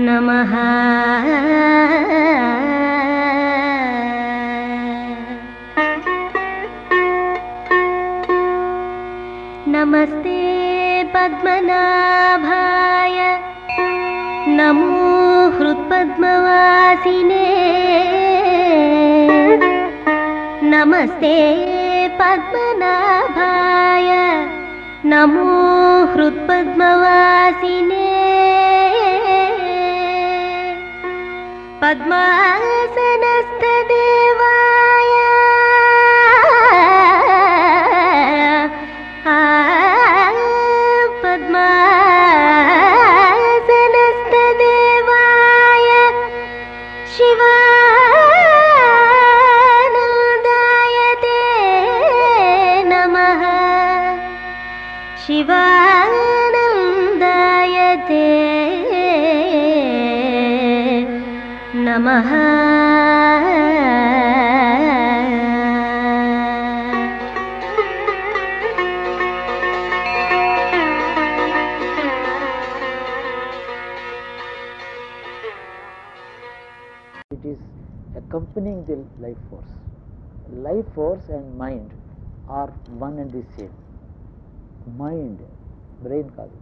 नमः। नमस्ते पद्मनाभाय नमो हृत्पद्मवासिने। नमस्ते पद्मनाभाय नमो हृत्पद्मवासिने। पद्मासनस्थदेवाय पद्मासनस्थदेवाय शिवानन्दाय ते नमः। शिवानन्दाय ते नमः। It is accompanying the life force. Life force and mind are one and the same. Mind, brain కాదు,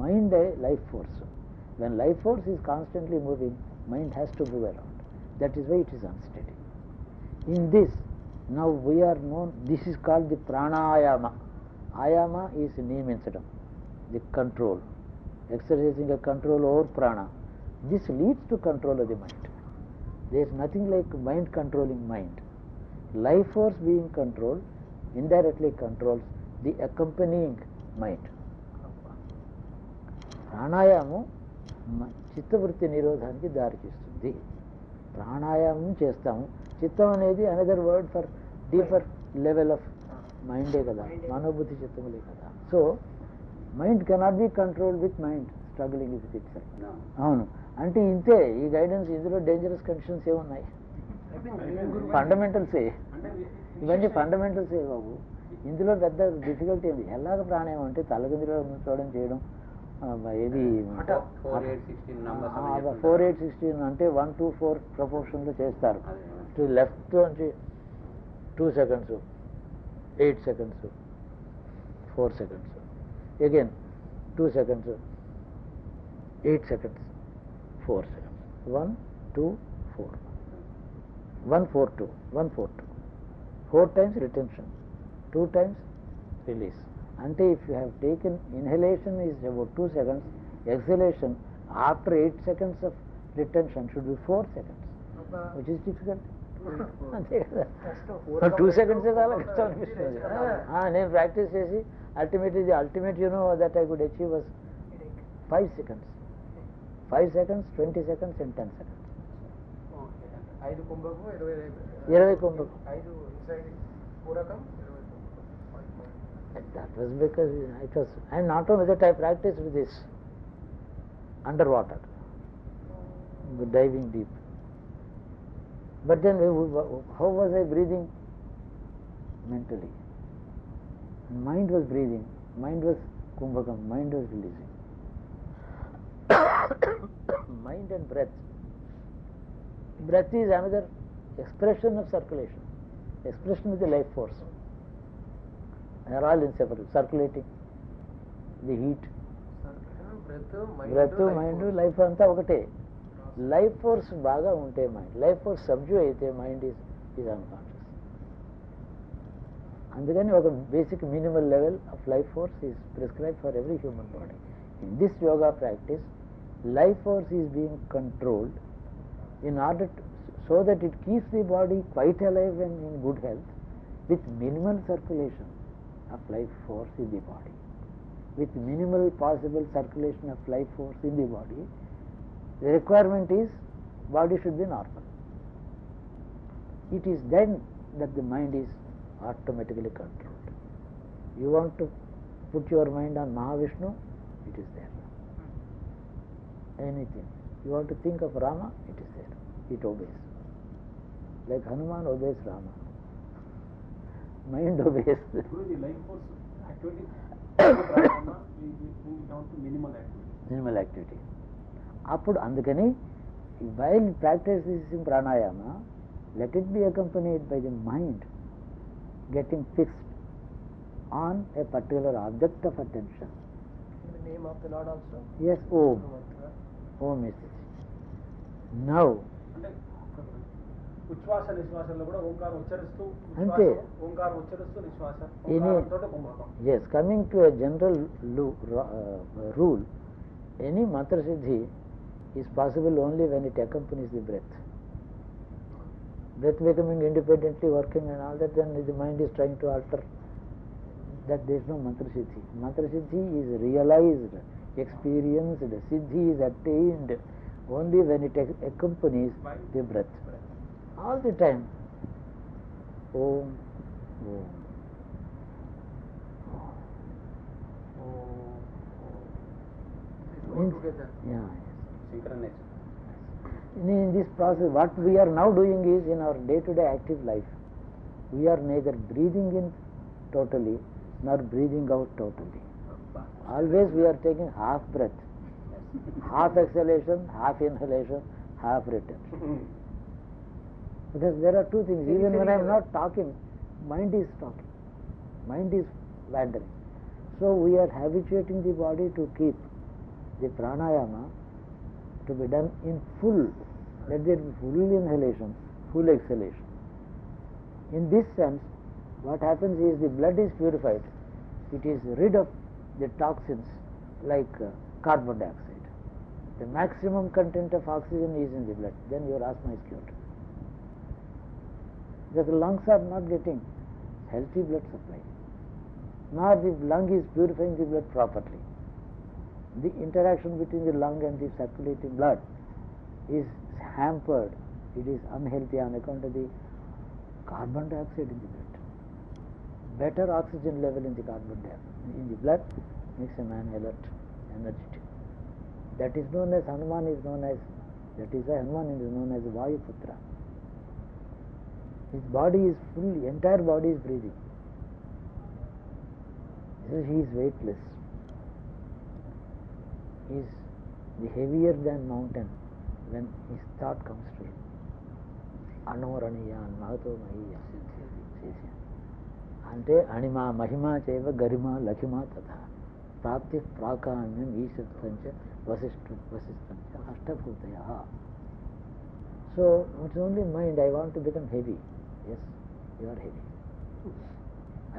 mind a life force. When life force is constantly moving, mind has to move around. That is why it is unsteady. In this, now we are known, this is called the pranayama. Ayama is niyaminchadam, the control, exercising a control over prana. This leads to control of the mind. There is nothing like mind controlling mind. Life force being controlled indirectly controls the accompanying mind. ప్రాణాయామం చిత్తవృత్తి నిరోధానికి దారితీస్తుంది. ప్రాణాయామం చేస్తాము. చిత్తం అనేది another word for deeper level of మైండే కదా, మనోబుద్ధి చిత్తములే కదా. So mind cannot be controlled with mind struggling with it self. అవును, అంటే ఇంతే ఈ గైడెన్స్. ఇందులో డేంజరస్ కండిషన్స్ ఏమున్నాయి? ఫండమెంటల్సే, ఇవన్నీ ఫండమెంటల్సే బాబు. ఇందులో పెద్ద డిఫికల్టీ ఏంది? ఎలాగ ప్రాణాయామం అంటే తలకిందులో చూడడం చేయడం, ఏది 4-8-16 అంటే 1 to 4 ప్రపోర్షన్లో చేస్తారు. టు లెఫ్ట్ నుంచి 2 seconds, 8 seconds, 4 seconds, again 2 seconds, 8 seconds, 4 seconds, 1, 2, 4, 1, 4, 2, 1, 4, 2, 4 times retention, 2 times release. Ante if you have taken inhalation is about 2 seconds, exhalation after 8 seconds of retention should be 4 seconds, which is difficult. అంతే కదా, 2 seconds చాలా కష్టం అనిపిస్తుంది. నేను practice చేసి ultimately the ultimate that I could achieve was 5 seconds, 5 seconds, 20 seconds and 10 seconds. 5 కుంభకు 20 కుంభకు. 5 inside పూరకం 20. That was because it was, and not only that, I practiced with this underwater, diving deep. But then how was I breathing? Mentally. Mind was breathing, mind was kumbhakam, mind was releasing. Mind and breath. Breath is another expression of circulation, expression of the life force. They are all inseparable, circulating the heat. Breath, mind, life అంతా ఒకటే. Life force బాగా ఉంటే mind, life force subdue అయితే mind is unconscious. అందుకని ఒక basic minimal level of life force is prescribe for every human body. In this yoga practice life force is being controlled in order to, so that it keeps the body quite alive and in good health with minimal circulation of life force in the body. With minimal possible circulation of life force in the body, the requirement is body should be normal. It is then that the mind is automatically controlled. You want to put your mind on Mahavishnu, it is there. Anything. You want to think of Rama, it is there. It obeys. Like Hanuman obeys Rama. Mind obeys. Guruji, life force actually pranayama, we bring it down to minimal activity. Minimal activity. అప్పుడు అందుకని while practising pranayama, let it be accompanied by the mind getting fixed on a particular object of attention. In the name of the Lord also. Yes, Om. Om is it. Now, అంటే ఉచ్ఛ్వాస నిశ్వాసంలో కూడా ఓంకారం ఉచ్చరిస్తూ అంతే. ఓంకారం ఉచ్చరిస్తూ నిశ్వాస Any- ఓంకారంతోటే కుంభకం. yes, coming to a general rule, any mantra siddhi is possible only when it accompanies the breath. Breath becoming independently working and all that, then the mind is trying to alter. That there is no mantra siddhi. Mantra siddhi is realized, experienced, siddhi is attained only when it accompanies the breath. All the time. Om, Om. All together. Yeah. Synchronized. In this process, what we are now doing is, in our day-to-day active life, we are neither breathing in totally nor breathing out totally. Always we are taking half breath, half exhalation, half inhalation, half retention. Because there are two things. Even when I am not talking, mind is talking, mind is wandering. So we are habituating the body to keep the pranayama to be done in full. Let there be full inhalation, full exhalation. In this sense, what happens is the blood is purified. It is rid of the toxins like carbon dioxide. The maximum content of oxygen is in the blood. Then your asthma is cured. Because the lungs are not getting healthy blood supply, nor the lung is purifying the blood properly. The interaction between the lung and the circulating blood is hampered. It is unhealthy on account of the carbon dioxide in the blood. Better oxygen level in the carbon dioxide in the blood makes a man alert, energetic. That is known as Hanuman is known as, that is why Hanuman is known as Vayuputra. His body is fully, entire body is breathing. So he is weightless. He is the heavier than mountain when his thought comes to him. Anoraniya Mahato Mahiya. అంటే అణిమ మహిమ చైవ గరిమ లఘిమ తథా ప్రాప్తి ప్రాకామ్యం ఈశత్వంచ వశిష్టంచ అష్టభూతయ. So it's only mind. I want to become heavy. Yes, you are heavy.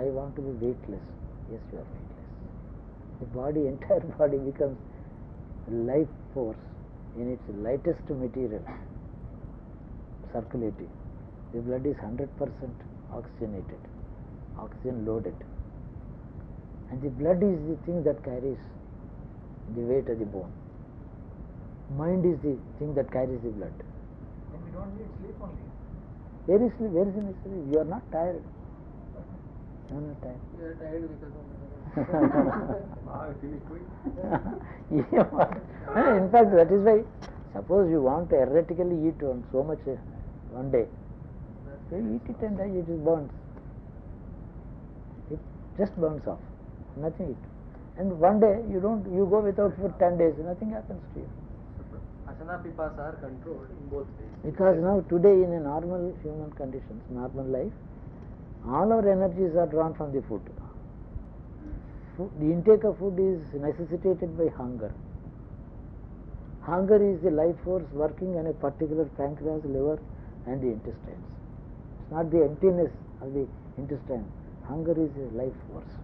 I want to be weightless. Yes, you are weightless. The body, entire body becomes life force in its lightest material, circulating. The blood is 100% oxygenated, oxygen loaded, and the blood is the thing that carries the weight of the bone. Mind is the thing that carries the blood. Then we don't need sleep only. Where is sleep? Where is the sleep? You are not tired. You are not tired. We are tired because of In fact, that is why, suppose you want to erratically eat on so much one day, you eat it and it just burns. It just burns off. Nothing it. And one day you go without food 10 days, nothing happens to you. asana pipasa are controlled in both ways. Because now today in a normal human conditions, normal life, all our energies are drawn from the food. The intake of food is necessitated by hunger. Hunger is the life force working on a particular pancreas, liver and the intestines. It's not the emptiness of the intestine. Hunger is a life force.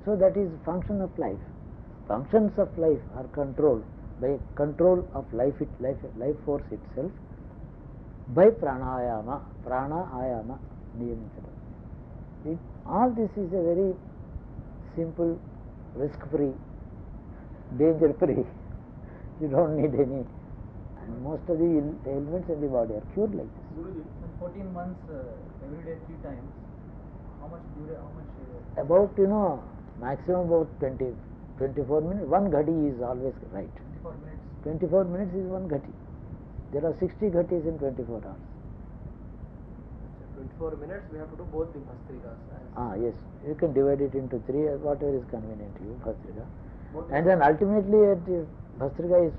So that is function of life. Functions of life are controlled by control of life force itself by pranayama. Pranayama niyamichadam. All this is a very simple, risk-free, danger-free. You don't need any. And most of the ailments in the body are cured like this. Guruji, in 14 months, every day 3 times, how much About, maximum about 24 minutes. 1 ghati is always right. 24 minutes. 24 minutes is 1 ghati. There are 60 ghatis in 24 hours. 24 minutes we have to do both the Bhastrikas. Yes, you can divide it into 3, whatever is convenient to you, Bhastrika. Both And then ultimately at the Bhastrika is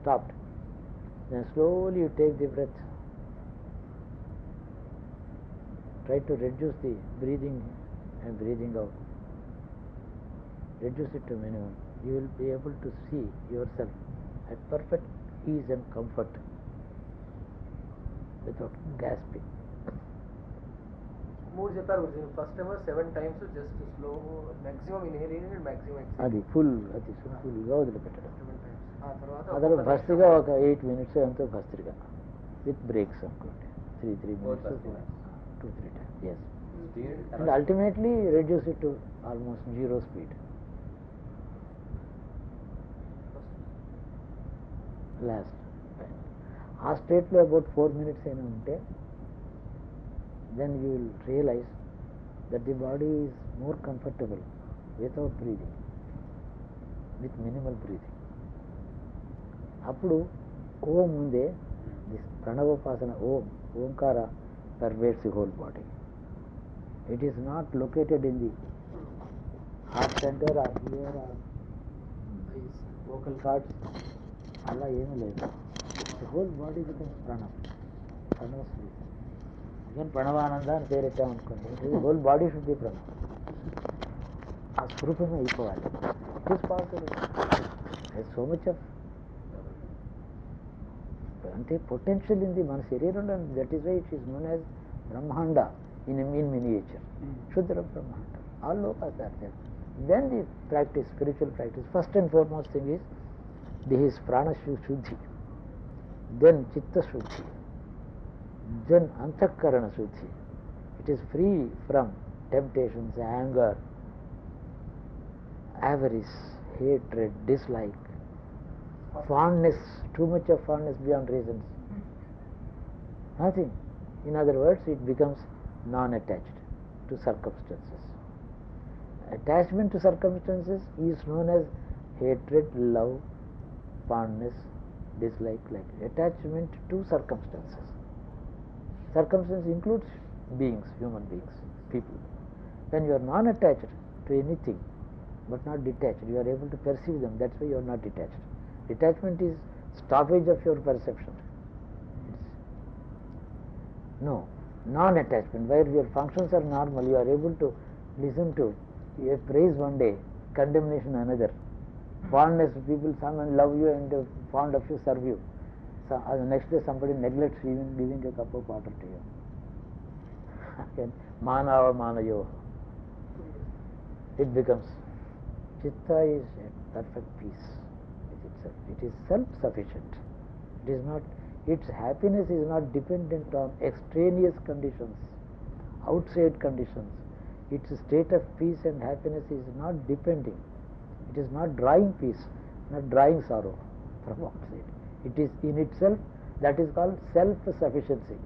stopped. Then slowly you take the breath. Try to reduce the breathing and breathing out. Reduce it to minimum. You will be able to see yourself at perfect ease and comfort without gasping. మూడు చెప్పారు Guruji. First ఏమో 7 times just slow maximum inhaling and maximum exhaling. అది అది ఫుల్గా వదిలిపెట్టడం. 7 times. ఆ తర్వాత ఆ తర్వాత భస్త్రిగా ఒక 8 minutes ఎంతో భస్త్రిగా విత్ బ్రేక్స్ అనుకోండి. 3 minutes, 2-3 times. Yes. And ultimately reduce it to almost 0 speed. Last. ఆ స్టేట్లో అబౌట్ 4 minutes అయినా ఉంటే then you will realize that the body is more comfortable without breathing, with minimal breathing. అప్పుడు ఓం ముందే this ప్రణవోపాసన Omkara pervades the whole body. It is not located in the heart center or here or vocal cords. అలా ఏమీ లేదు. The whole body becomes ప్రణవ స్వరూపం. Again Pranavananda అని పేరెట్టామనుకోండి, the whole body should be Pranav. ఆ స్వరూపమే అయిపోవాలి. It is possible. There is so much of అంటే potential in the మన శరీరంలో. That is why it is known as Brahmanda in miniature. క్షుద్ర బ్రహ్మాండ. All lokas are there. Then the practice, spiritual practice, first and foremost thing is this ప్రాణ శుద్ధి, then చిత్త శుద్ధి, then అంతఃకరణ శుద్ధి. It is free from temptations, anger, avarice, hatred, dislike, fondness, too much of fondness beyond reasons. Nothing. In other words, it becomes non-attached to circumstances. Attachment to circumstances is known as hatred, love, fondness, dislike, like attachment to circumstances. Circumstance includes beings, human beings, people. When you are non-attached to anything but not detached, you are able to perceive them. That's why you are not detached. Detachment is stoppage of your perception. No, non-attachment, where your functions are normal, you are able to listen to a praise one day, condemnation another, fondness, people, someone love you and fond of you, serve you. So, the next day somebody neglects even giving a cup of water to you. Again, manava manayo. It becomes, chitta is a perfect peace with itself. It is self-sufficient. It is not, its happiness is not dependent on extraneous conditions, outside conditions. Its state of peace and happiness is not depending. It is not drawing peace, not drawing sorrow from outside. It is in itself. That is called self-sufficiency.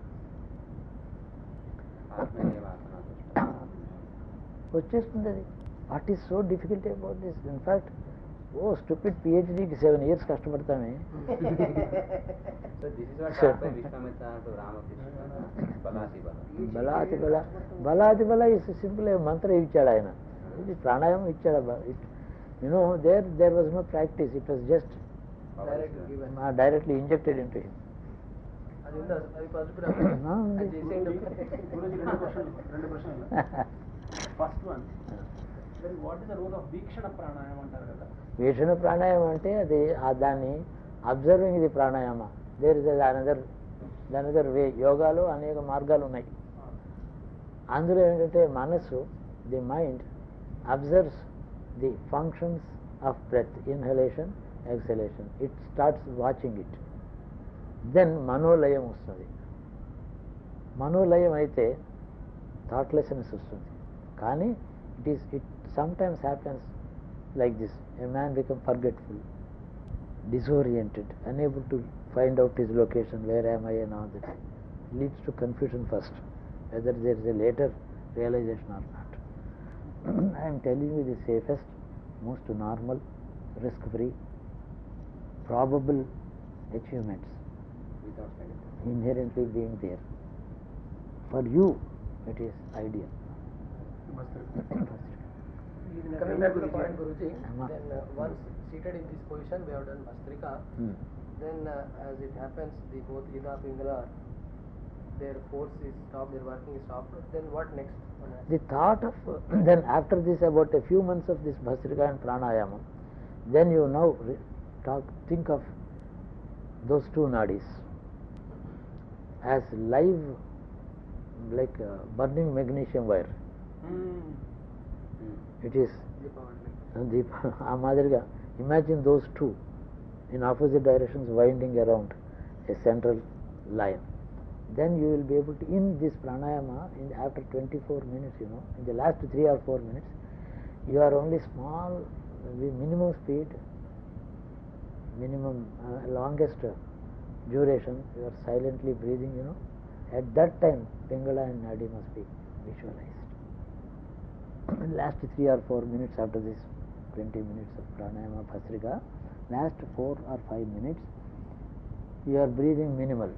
వచ్చేస్తుంది అది. What is so difficult about this? In fact stupid పిహెచ్డీకి 7 years కష్టపడతామే. బలాతి బల is simple మంత్రం ఇచ్చాడు ఆయన. ఇది ప్రాణాయామం ఇచ్చాడు. There was no practice. It was just directly injected into him. First one, what is the role of వీక్షణ ప్రాణాయామం అంటారు కదా? వీక్షణ ప్రాణాయామం అంటే అది దాన్ని అబ్జర్వింగ్ ఇది ప్రాణాయామ. There is another way. యోగాలో అనేక మార్గాలు ఉన్నాయి. అందులో ఏంటంటే మనసు, the mind observes the functions of breath, inhalation, exhalation. It starts watching it. Then మనోలయం వస్తుంది. మనోలయం అయితే థాట్లెస్నెస్ వస్తుంది. కానీ it sometimes happens like this. A man becomes forgetful, disoriented, unable to find out his location, where am I and all that. Leads to confusion first, whether there is a later realization or not. I am telling you the safest, most normal, risk-free, probable achievements inherently being there. For you, it is ideal. Coming back to the point, Guruji, Amma. then once seated in this position, we have done Bhastrika. Then, as it happens, the both Ida Pingala, their force is stopped, their working is stopped. Then what next? The thought of then after this, about a few months of this Bhastrika and Pranayama, then you now think of those two nadis as live, like burning magnesium wire. It is ఆ మాదిరిగా imagine those two in opposite directions winding around a central line. Then you will be able to, in this pranayama, after 24 minutes, in the last 3 or 4 minutes, you are only small, minimum speed, minimum longest duration, you are silently breathing, At that time, Pingala and Nadi must be visualized. Last 3 or 4 minutes after this 20 minutes of pranayama bhastrika, last 4 or 5 minutes, you are breathing minimal.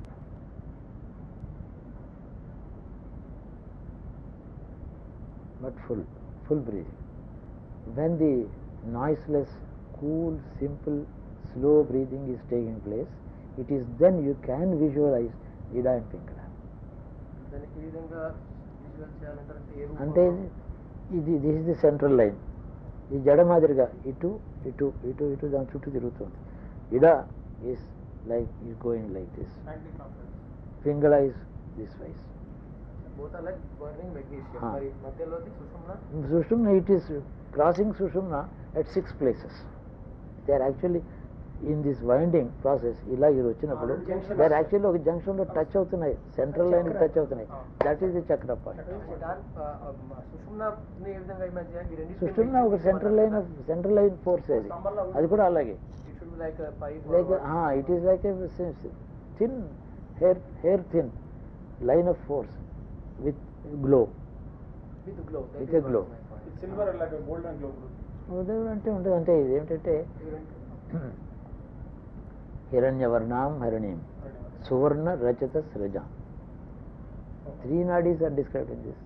But full breathing. When the noiseless, cool, simple, slow breathing is taking place, it is then you can visualize Ida and Pingala. Then ఈ విధంగా visual చేయాలంటే ఏ రూపంలో? అంటే this is the central line. ఈ జడ మాదిరిగా ఇటు దాని చుట్టూ తిరుగుతుంది. Ida is going like this. Pingala is this wise. Both are like burning magnesium. మరి మధ్యలోది సుషుమ్నా? Sushumna, it is crossing Sushumna at 6 places. They are actually in this winding process, ఇలా ఇది వచ్చినప్పుడు they are actually ఒక junction లో touch అవుతున్నాయి, central line touch అవుతున్నాయి. That is the చక్ర point. సుషుమ్నాని ఏ విధంగా ఇమేజ్ చేయాలి? ఈ రెండు సుషుమ్న ఒక సెంట్రల్ లైన్ ఫోర్స్ అది కూడా అలాగే. It should be like a pipe. It is like a thin hair thin line of force with glow. With glow. With a glow. Silver like a golden glow. అంటే ఇదేంటంటే హిరణ్యవర్ణాం హరిణీం సువర్ణ రజత సృజాం. 3 nadis are described in this.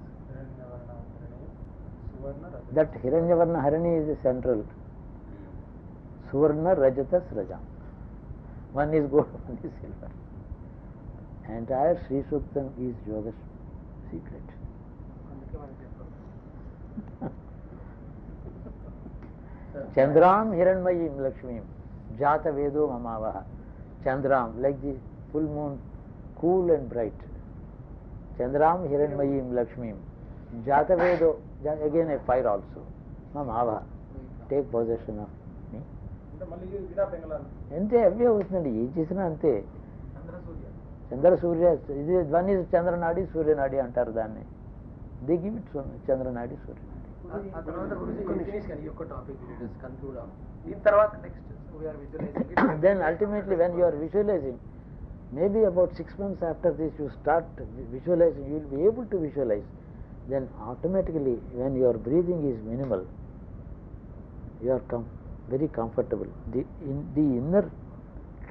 That Hiranyavarna Harini is the central. Suvarna Rajata Srajam. One is gold, one is silver. Entire Sri Suktam is Yoga's secret. Chandram Hiranmayim Lakshmim Jata Vedo Mamavaha. Chandram, like the full moon, cool and bright. Chandram Hiranmayim Lakshmim Jata Vedo, again a fire also. Mamavaha, take possession of me. అంతే అవే అవుతుందండి, ఏం చేసినా అంతే. చంద్ర సూర్య, ఇది one is చంద్రనాడి సూర్యనాడి అంటారు దాన్ని. They give it చంద్రనాడి సూర్యనాడి. ఆ తర్వాత గురించి కొన్ని ఫినిష్ కానీ ఒక్క టాపిక్ డిస్కస్ కన్క్లూడ్ అవ్వం. దీని తర్వాత next we are visualizing it. Then ultimately when you are visualizing, maybe about 6 months after this you start visualizing, you will be able to visualize. Then automatically when your breathing is minimal, you are very comfortable. The inner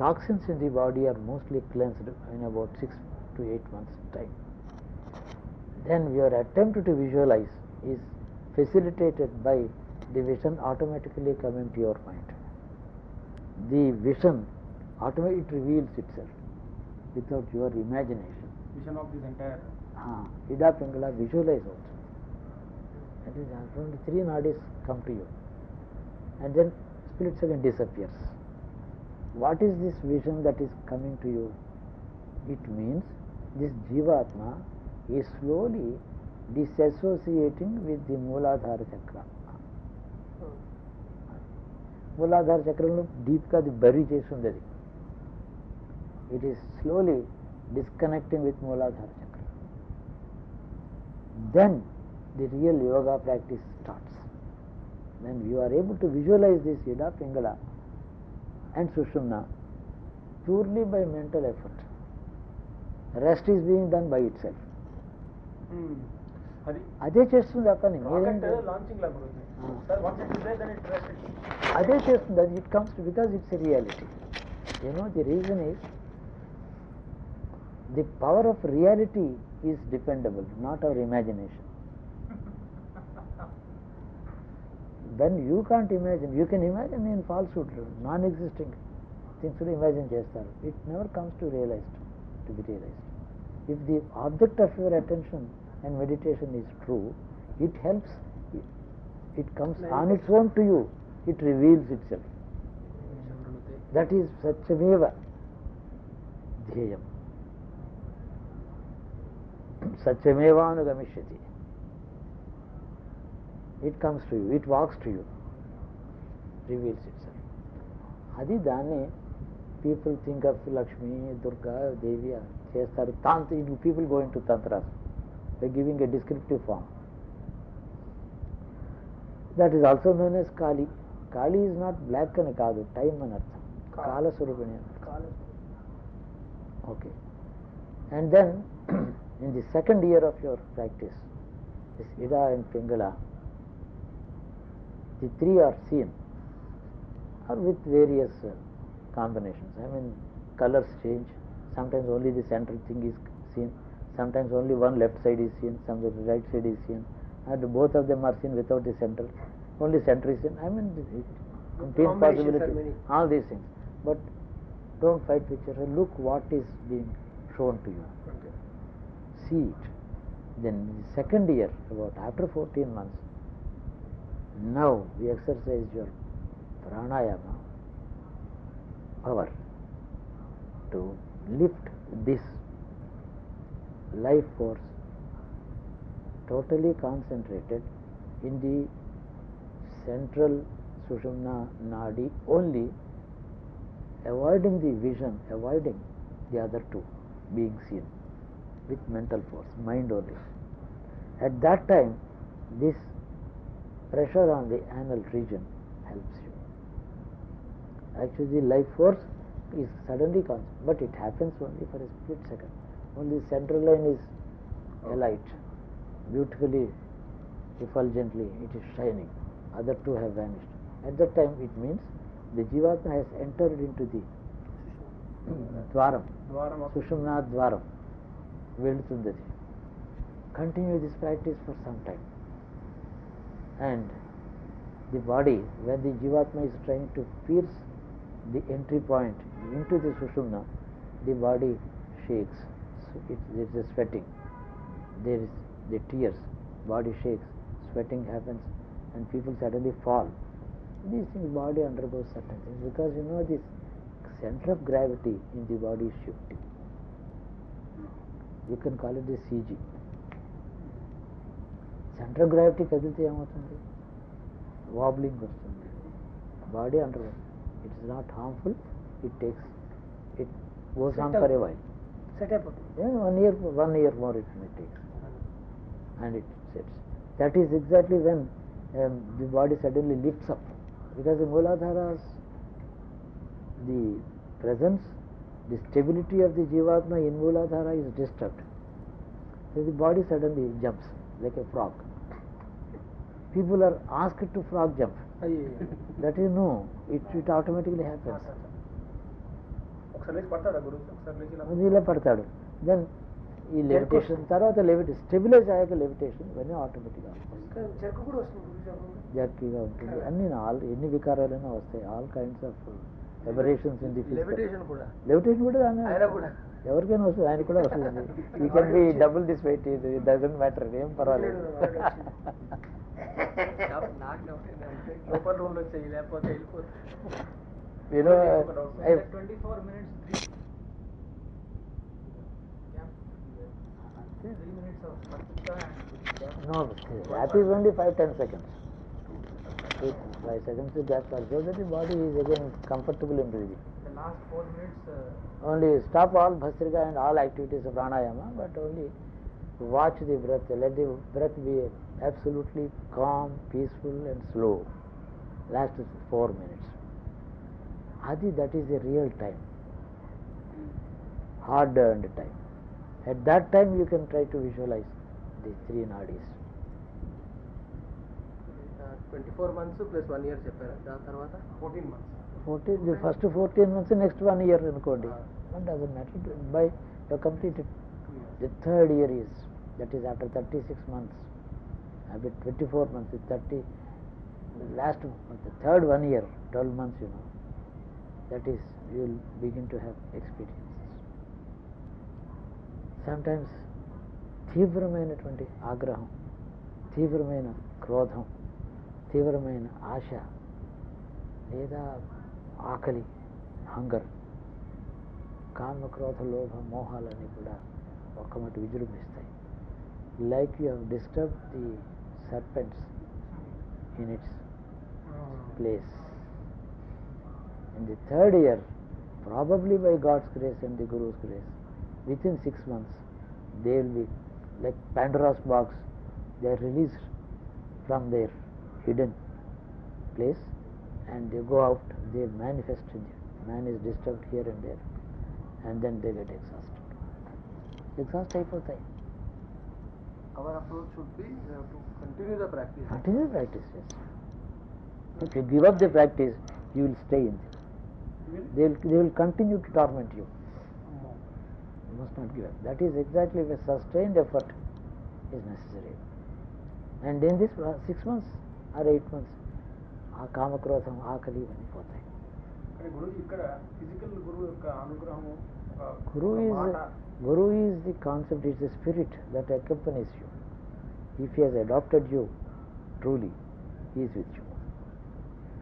toxins in the body are mostly cleansed in about 6 to 8 months time. Then your attempt to visualize is facilitated by the vision automatically coming to your mind. The vision automatically reveals itself without your imagination. Vision of this entire. Ida Pingala visualize also. That is, only 3 nadis come to you, and then split second disappears. What is this vision that is coming to you? It means this Jivatma is slowly disassociating with the Mooladhara Chakra. Mooladhara Chakra deep ka bury chesi undadi. It is slowly disconnecting with Mooladhara Chakra. Then the real yoga practice starts. Then you are able to visualize this Ida Pingala and Sushumna purely by mental effort. Rest is being done by itself. అదే చేస్తుంది ఆ పని. అదే చేస్తుంది, అది it comes because it's a reality. The reason is The power of reality is dependable, not our imagination. When you can't imagine, you can imagine in falsehood, non-existing things to imagine చేస్తారు. It never comes to be realized. If the object of your attention and meditation is true, it helps, it comes on its own to you, it reveals itself. That is Satyameva Dhyayam. Satyameva Anugamishyati. It comes to you, it walks to you, reveals itself. Adi Dane, people think of Lakshmi, Durga, Devi, people go into Tantras by giving a descriptive form. That is also known as Kali. Kali is not black and kaadu, time and artham. Kala Surupini. Okay. And then, in the second year of your practice, this Ida and Pingala, the three are seen, or with various combinations. I mean, colors change. Sometimes only the central thing is seen. Sometimes only one left side is seen. Sometimes the right side is seen. And both of them are seen without the center. Only center is seen. I mean, contains possibility. All these things. But don't fight pictures. Look what is being shown to you. Okay. See it. Then the second year, about after 14 months, now we exercise your pranayama power to lift this life force totally concentrated in the central Sushumna Nadi only, avoiding the vision, avoiding the other two being seen with mental force, mind only. At that time, this pressure on the anal region helps you. Actually, the life force is suddenly constant, but it happens only for a split second. Only the central line is alight, beautifully, effulgently, it is shining. Other two have vanished. At that time, it means the Jivatma has entered into the Dwaram, Sushumna Dwaram, Veldutundadi. Continue this practice for some time. And the body, when the Jivatma is trying to pierce the entry point into the Sushumna, the body shakes. So it is sweating. There is the tears, body shakes, sweating happens, and people suddenly fall. These things, body undergoes certain things because this center of gravity in the body is shifting. You can call it the CG. Center of gravity కదిలితే ఏమవుతుంది? Wobbling వస్తుంది. Body undergoes. It is not harmful. It goes on for a while. Set up. Yeah, 1 year more it may take, and it sets. That is exactly when the body suddenly lifts up, because the Mooladharas, the presence, the stability of the Jivatma in Mooladhara is disturbed. So the body suddenly jumps like a frog. People are asked to frog jump. That is no, it automatically happens. ఒకసారి లేచి పడతాడా గురువు? ఒకసారి లేచి ఇలా అది ఇలా పడతాడు. Then ఈ లెవిటేషన్ తర్వాత స్టెబిలైజ్ అయ్యాక లెవిటేషన్ ఇవన్నీ ఆటోమేటిక్గా చెరుకు కూడా వస్తుంది, జర్కీగా ఉంటుంది. అన్ని ఎన్ని వికారాలైనా వస్తాయి. All kinds of aberrations in the levitation కూడా ఆయన కూడా ఎవరికైనా వస్తుంది, ఆయన కూడా వస్తుంది. ఈ can be double this weight, ఇది డజంట్ మ్యాటర్, ఏం పర్వాలేదు. లోపల రూమ్లో వచ్చాయి, లేకపోతే వెళ్ళిపోతుంది. 24 minutes breathe. 3 minutes of Satvika and No, that is only 5-10 seconds. 5 seconds is that part, so that the body is again comfortable and breathing. the last 4 minutes. Only stop all bhastrika and all activities of pranayama, but only watch the breath. Let the breath be absolutely calm, peaceful and slow. Last 4 minutes. Adi, that is a real time, hard-earned time. At that time you can try to visualize the 3 nadis. 24 months plus 1 year చెప్పారు. దాని తర్వాత 14 months. 14, the first 14 months, next 1 year అనుకోండి. What doesn't matter. By you completed. The third year is, that is after 36 months, after 24 months, 30, the third 1 year, 12 months, that is, you will begin to have experiences. Sometimes తీవ్రమైనటువంటి ఆగ్రహం, తీవ్రమైన క్రోధం, తీవ్రమైన ఆశ, లేదా ఆకలి, hunger, కామ క్రోధ లోభ మోహాలన్నీ కూడా ఒక్కమటి విజృంభిస్తాయి. Like you have disturb the serpents in its place. In the third year, probably by God's grace and the Guru's grace, within 6 months, they will be like Pandora's box. They are released from their hidden place and they go out, they manifest in it. Man is disturbed here and there, and then they get exhausted. Exhaust అయిపోతాయి. Our approach should be to continue the practice. Continue practice, yes. If you give up the practice, you will stay in it. They will continue to torment you. You must not give up. That is exactly where sustained effort is necessary. And in this 6 months or 8 months, ఆ కామక్రోధం, ఆకలి ఇవన్నీ పోతాయి. గురువు ఇక్కడ physical గురువు యొక్క అనుగ్రహము, Guru is the concept, is the spirit that accompanies you. If he has adopted you truly, he is with you.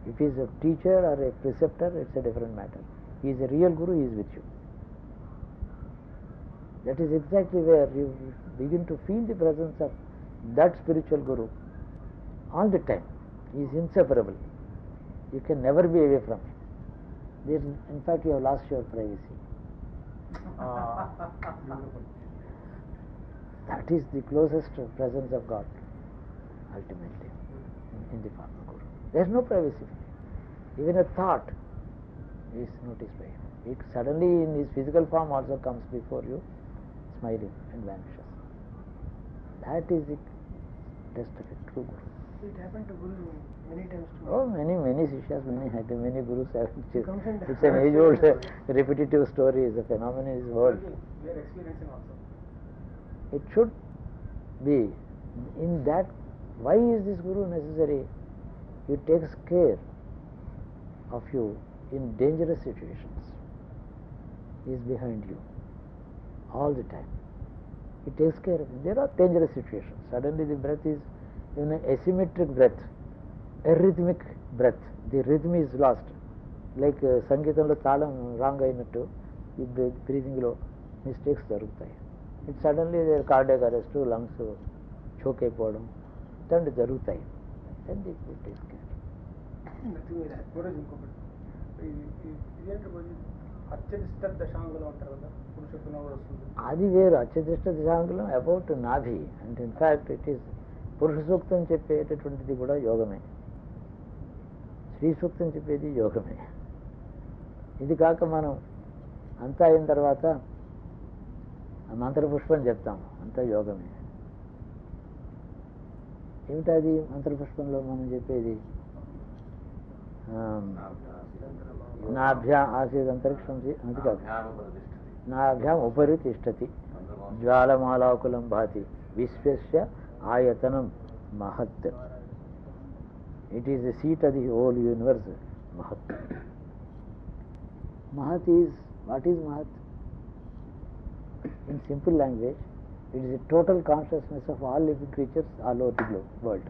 If he is a teacher or a preceptor, it's a different matter. He is a real Guru, he is with you. That is exactly where you begin to feel the presence of that spiritual Guru all the time. He is inseparable. You can never be away from him. In fact, you have lost your privacy. That is the closest presence of God, ultimately, in the form of Guru. There is no privacy. Even a thought is noticed by him. It suddenly in his physical form also comes before you, smiling, and vanishes. That is the test of a true Guru. It happened to Guru many times to me. Oh, many Sishyas, many Gurus have it. It's an age-old repetitive story. It's a phenomenon in his world. We are experiencing also. It should be in that. Why is this Guru necessary? He takes care of you in dangerous situations. He is behind you all the time. He takes care of you. There are dangerous situations. Suddenly the breath is asymmetric breath, arrhythmic breath. The rhythm is lost. Like సంగీతంలో తాళం wrong అయినట్టు ఈ బ్రీతింగ్లో mistakes జరుగుతాయి. It suddenly cardiac arrest, lungs choke అయిపోవడం ఇట్లాంటి జరుగుతాయి. And it takes care. Guruji ఇంకొకటి ఇదేంటి గురుజీ అత్యధిష్ట దశాంగులం అంటారు కదా, పురుషోత్తమ కూడా వస్తుంది. అది వేరు. అత్యధిష్ట దశాంగులం అబౌట్ నాభి. అండ్ ఇన్ఫ్యాక్ట్ ఇట్ ఈస్ పురుష సూక్తం చెప్పేటటువంటిది కూడా యోగమే. శ్రీ సూక్తం చెప్పేది యోగమే. ఇది కాక మనం అంతా అయిన తర్వాత మంత్రపుష్పం చెప్తాము, అంతా యోగమే. ఏమిటది మంత్రపుష్పంలో మనం చెప్పేది? నాభ్యాం ఆసీద్ అంతరిక్షం, అది కాదు. నాభ్యాం ఉపరి తిష్టతి జ్వాలమాలాకులం భాతి విశ్వస్య ఆయతనం మహత్. It is the seat of the whole universe, Mahat. Mahat is, what is Mahat? In simple language, it is the total consciousness of all living creatures all over the world.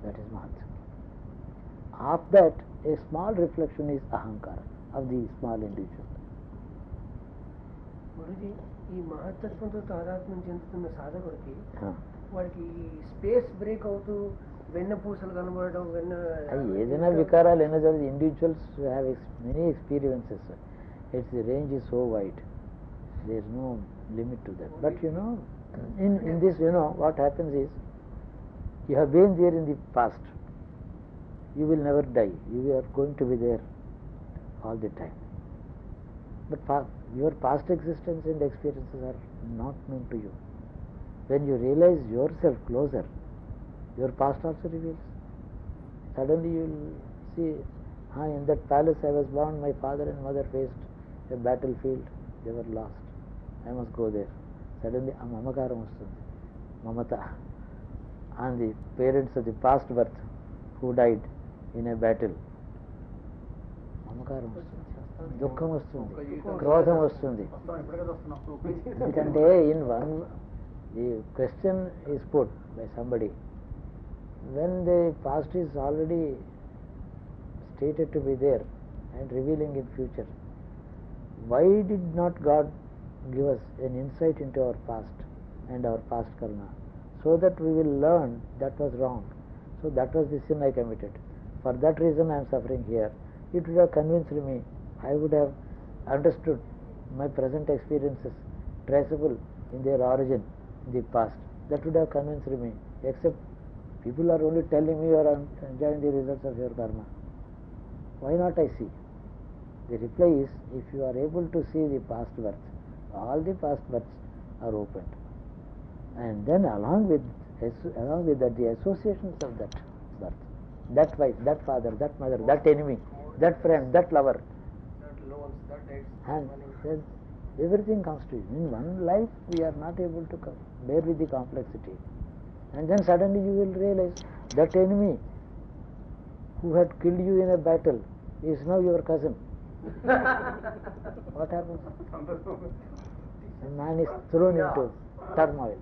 That is Mahat. Of that, a small reflection is Ahankara, of the small individual. Guruji, ఈ మహత్తత్వంతో తాదాత్మ్యం చెందుతున్న సాధకుడికి వాడికి space break అవుతూ వెన్నపూసలు కనబడడం, ఏదైనా వికారాలు ఎన్నో జరుగుతుంది. Individuals have many experiences. It's the range is so wide, there is no limit to that. But in this, what happens is, you have been there in the past. You will never die. You are going to be there all the time. But your past existence and experiences are not known to you. When you realize yourself closer, your past also reveals. Suddenly you will see In that palace I was born, my father and mother faced a battlefield, they were lost. I must go there. Suddenly a mamakaram vastundi, mamata, on the parents of the past birth who died in a battle. Mamakaram vastundi, dukham vastundi, krodham vastundi. Endukante in one, the question is put by somebody, when the past is already stated to be there and revealing in future, why did not God give us an insight into our past and our past karma, so that we will learn that was wrong? So that was the sin I committed. For that reason I am suffering here. It would have convinced me. I would have understood my present experiences traceable in their origin in the past. That would have convinced me. Except people are only telling me you are enjoying the results of your karma. Why not I see? The reply is, if you are able to see the past births, all the past births are opened. And then along with that, the associations of that birth, that wife, that father, that mother, that enemy, that friend, that lover, that loans, that debts, and money. then everything comes to you. In one life we are not able to bear with the complexity. And then suddenly you will realize that enemy who had killed you in a battle is now your cousin. What happens? A man is thrown into turmoil.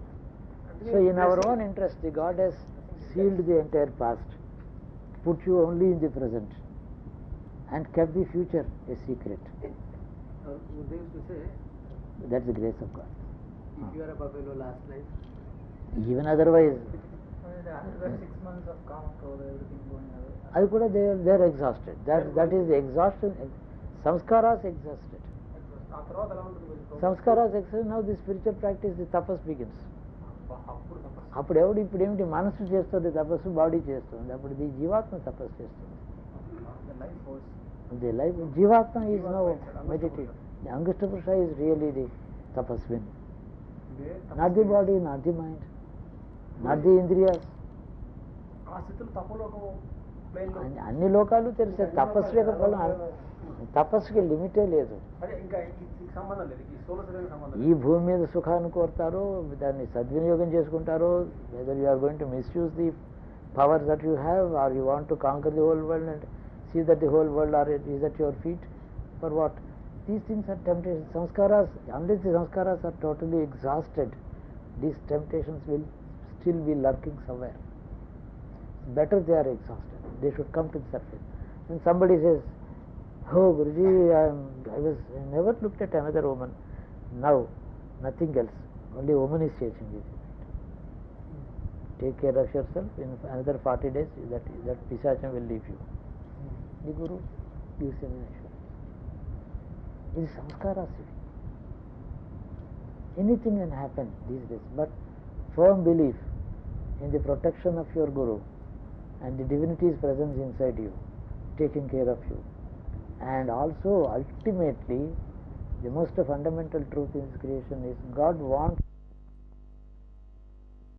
So in our own interest, the God has sealed the entire past, put you only in the present, and kept the future a secret. They used to say, That's the grace of God. if you are a buffalo last life, Even otherwise, After 6 months of karma, everything going away. I could they are exhausted. That is the exhaustion. Samskaras exhausted. ఆ తర్వాత ఎలా ఉంటుంది కొంచెం Samskaras exhausted. Now the spiritual practice, the tapas begins. అప్పుడు తపస్సు. అప్పుడు ఎవడు ఇప్పుడు ఏమిటి మనసు చేస్తుంది తపస్సు, బాడీ చేస్తుంది. అప్పుడు ది జీవాత్మ తపస్సు చేస్తుంది. The life force. The life జీవాత్మ is now meditating. The Angushtha Purusha is really the tapaswin. Not the body, not the mind, not the indriyas. ఆ స్థితిలో తపలోకం ప్లేన్లో అన్ని లోకాలు తెలిసే తపస్సు యొక్క ఫలం. తపస్సుకి లిమిటే లేదు. అదే ఇంకా ఈ సంబంధం లేదు, ఈ స్థూల శరీరం సంబంధం ఈ భూమి మీద సుఖాన్ని కోరుతారో దాన్ని సద్వినియోగం చేసుకుంటారో, whether you are going to misuse the power that you have, or you want to conquer the whole world and see that the whole world or is at your feet. For what? These things are temptations. Samskaras, unless the samskaras are totally exhausted, these temptations will still be lurking somewhere. Better they are exhausted. They should come to the surface. When somebody says, "Oh, Guruji, I never looked at another woman. Now, nothing else. Only woman is chasing you." Take care of yourself. In another 40 days, that pisacham will leave you. The Guru gives him an assurance. It is samskaras. Anything can happen these days, but firm belief in the protection of your Guru and the divinity's presence inside you, taking care of you. And also, ultimately, the most fundamental truth in this creation is God wants